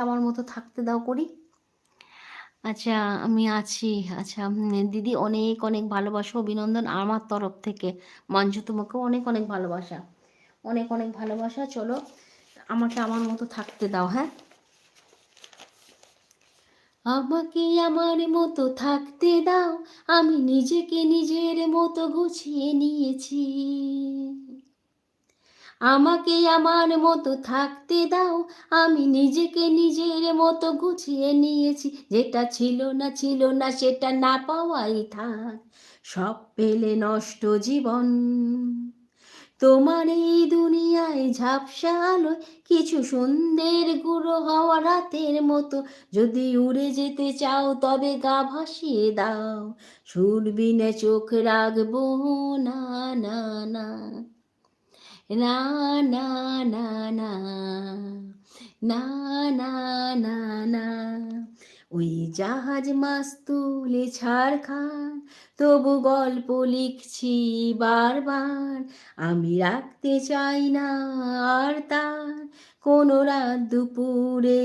আমার মতো থাকতে দাও করি। আচ্ছা, আমি আছি। আচ্ছা, দিদি অনেক, অনেক ভালোবাসা, অভিনন্দন আমার তরফ থেকে। মাঞ্জু তোমাকেও অনেক, অনেক ভালোবাসা। অনেক, অনেক ভালোবাসা। চলো, আমাকে আমার মতো থাকতে দাও, হ্যাঁ? আমাকে আমার মতো থাকতে দাও, আমি নিজেকে নিজের মতো গুছিয়ে নিয়েছি। আমাকে আমার মতো থাকতে দাও, আমি নিজেকে নিজের মতো গুছিয়ে নিয়েছি। যেটা ছিল না সেটা না পাওয়াই থাক, সব পেলে নষ্ট জীবন। তোমার এই দুনিয়ায় ঝাপসা আলোয় কিছু সন্ধ্যের গুঁড়ো হওয়া রাতের মতো, যদি উড়ে যেতে চাও তবে গা ভাসিয়ে দাও, সুরবিনে চোখ রাখবো না, না, না, না, না, না, না, না, না, না, না। ওই জাহাজ মাস্তুলে ছাড়খার, তবু গল্প লিখছি বারবার। আমি রাখতে চাই না আর তার কোনো রাত দুপুরে